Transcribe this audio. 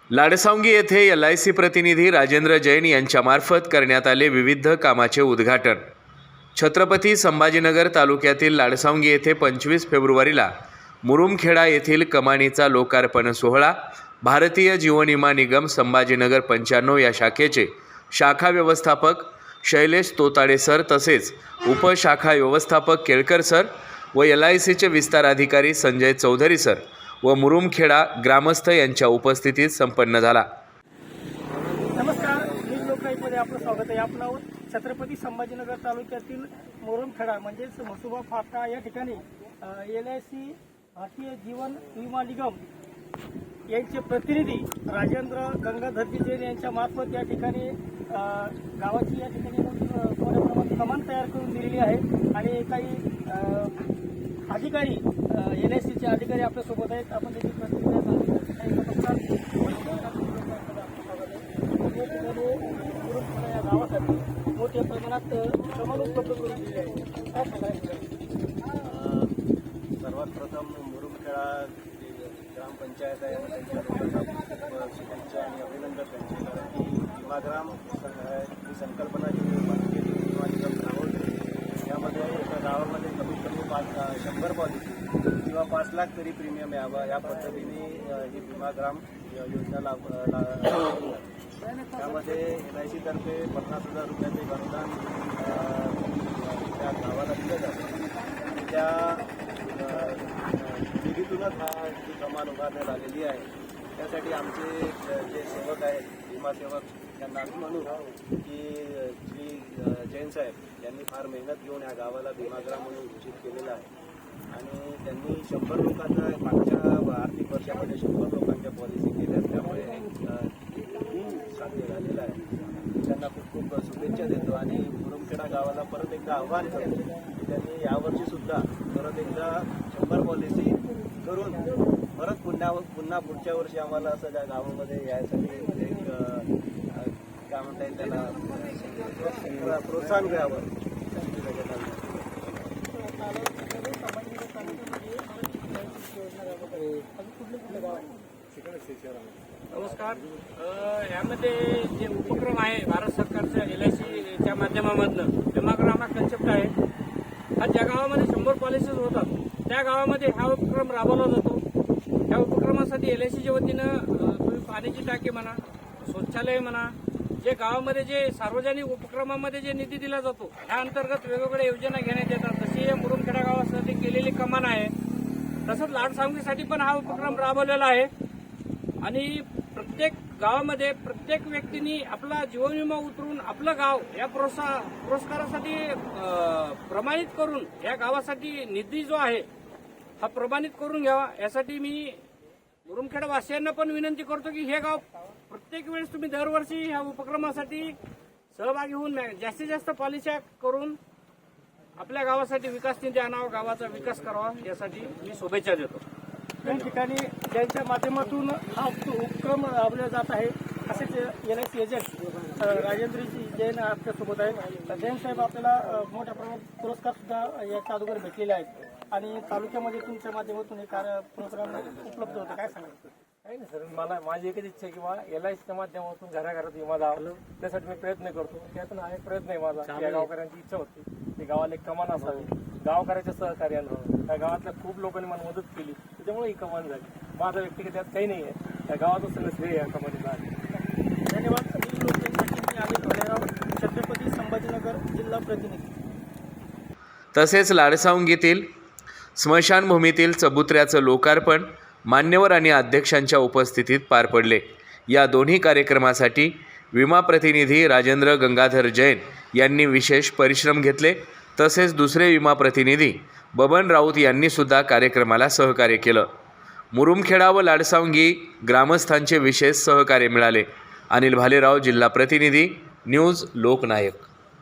लाडसांगी येथे LIC प्रतिनिधी राजेंद्र जैन यांच्यामार्फत करण्यात आले विविध कामाचे उद्घाटन। छत्रपती संभाजीनगर तालुक्यातील लाडसांगी येथे 25 फेब्रुवारीला मुरुमखेडा येथील कमानीचा लोकार्पण सोहळा भारतीय जीवन विमा निगम संभाजीनगर 95 या शाखेचे शाखा व्यवस्थापक शैलेश तोताडे सर तसेच उपशाखा व्यवस्थापक केळकर सर व LICचे विस्तार अधिकारी संजय चौधरी सर व मुरुमखेडा ग्रामस्थ यांच्या उपस्थितीत संपन्न झाला। नमस्कार, न्यूज लोकशाहीमध्ये आपलं स्वागत आहे। आपण आहोत छत्रपती संभाजीनगर तालुक्यातील मुरुमखेडा म्हणजेच मसुबा फाटा या ठिकाणी LIC भारतीय जीवन विमा निगम यांचे प्रतिनिधी राजेंद्र गंगाधरजी जैन यांच्या मार्फत या ठिकाणी गावाची या ठिकाणी थोड्या प्रमाणात कमान तयार करून दिलेली आहे आणि काही अधिकारी LICचे अधिकारी आपल्यासोबत आहेत। आपण त्याची प्रतिक्रिया या गावासाठी मोठ्या प्रमाणात कमान उपलब्ध करून दिले आहे। सर्वात प्रथम मुरुमखेडा ग्रामपंचायत आहे त्यांच्या लोकांना शुभेच्छा आणि अभिनंदन त्यांचे, कारण की विमाग्राम ही संकल्पना जी केली विमा निगम राबवते यामध्ये एका गावामध्ये कमीत कमी 100 पॉलिसी किंवा 5 लाख तरी प्रीमियम यावं या पद्धतीने ही विमाग्राम योजना त्यामध्ये LIC तर्फे 50,000 रुपयाचे अनुदान त्या गावाला दिलं जातं। त्या निधीतूनच ही कमान उभारण्यात आलेली आहे। त्यासाठी आमचे जे सेवक आहेत विमा सेवक त्यांना आम्ही म्हणू की श्री जैन साहेब यांनी फार मेहनत घेऊन या गावाला विमाग्राम म्हणून घोषित केलेलं आहे आणि त्यांनी 100 लोकांना मागच्या आर्थिक वर्षामध्ये 100 लोकांच्या पॉलिसी केल्या, त्यामुळे साध्य झालेलं आहे। त्यांना खूप खूप शुभेच्छा देतो आणि मुरुमखेडा गावाला परत एकदा आव्हान करतो की त्यांनी यावर्षीसुद्धा परत एकदा 100 पॉलिसी करून परत पुन्हा पुढच्या वर्षी आम्हाला असं त्या गावामध्ये यासाठी एक काय म्हणता येईल त्याला प्रोत्साहन द्यावं। नमस्कार, यामध्ये जे उपक्रम आहे भारत सरकारच्या LICच्या माध्यमामधनं विमाग्राम हा कन्सेप्ट आहे। आज ज्या गावामध्ये 100 पॉलिसीज होतात त्या गावामध्ये हा उपक्रम राबवला जातो। या उपक्रमासाठी LICच्या वतीनं तुम्ही पाण्याची टाकी म्हणा, शौचालय म्हणा, जे गावामध्ये जे सार्वजनिक उपक्रमामध्ये जे निधी दिला जातो त्या अंतर्गत वेगवेगळ्या योजना घेण्यात येतात। तशी मुरुमखेडा गावासाठी केलेली कमान आहे। तसंच लाडसांगीसाठी पण हा उपक्रम राबवलेला आहे आणि प्रत्येक गावामध्ये प्रत्येक व्यक्तींनी आपला जीवन विमा उतरून आपलं गाव या पुरस्कारासाठी प्रमाणित करून या गावासाठी निधी जो आहे हा प्रमाणित करून घ्यावा। यासाठी मी मुरुमखेडा वासियांना पण विनंती करतो की हे गाव प्रत्येक वेळेस तुम्ही दरवर्षी ह्या उपक्रमासाठी सहभागी होऊन जास्तीत जास्त पॉलिस्या करून आपल्या गावासाठी विकास निधी आणावा, गावाचा विकास करावा, यासाठी मी शुभेच्छा देतो। या ठिकाणी त्यांच्या माध्यमातून हा उपक्रम राबवला जात आहे। असेच LIC एजंट राजेंद्रजी जैन आपल्यासोबत आहेत। जैन साहेब, आपल्याला मोठ्या प्रमाणात पुरस्कार सुद्धा याच्या अगोदर भेटलेले आहेत आणि तालुक्यामध्ये तुमच्या माध्यमातून हे पुरस्कार उपलब्ध होतं, काय सांगाल? काही नाही सर, माझी एकच इच्छा आहे की LICच्या माध्यमातून घराघरात विमा द्यावा, त्यासाठी मी प्रयत्न करतो। त्यातून हा एक प्रयत्न आहे माझा। या गावकऱ्यांची इच्छा होती की गावाला एक कमान असावी, गावकऱ्याच्या सहकार्यानं त्या गावातल्या खूप लोकांनी मला मदत केली, त्याच्यामुळे ही कमान झाली। माझा व्यक्तिगत त्यात काही नाही आहे, त्या गावाचं सगळं श्रेय या कमानीला आहे। धन्यवाद। छत्रपती संभाजीनगर जिल्हा प्रतिनिधी। तसेच लाडसांगीतील स्मशानभूमीतील चबुतऱ्याचं लोकार्पण मान्यवर आणि अध्यक्षांच्या उपस्थितीत पार पडले। या दोन्ही कार्यक्रमासाठी विमा प्रतिनिधी राजेंद्र गंगाधर जैन यांनी विशेष परिश्रम घेतले। तसेच दुसरे विमा प्रतिनिधी बबन राऊत यांनी सुद्धा कार्यक्रमाला सहकार्य केलं। मुरुमखेडा व लाडसांगी ग्रामस्थांचे विशेष सहकार्य मिळाले। अनिल भालेराव, जिल्हा प्रतिनिधी, न्यूज लोकनायक।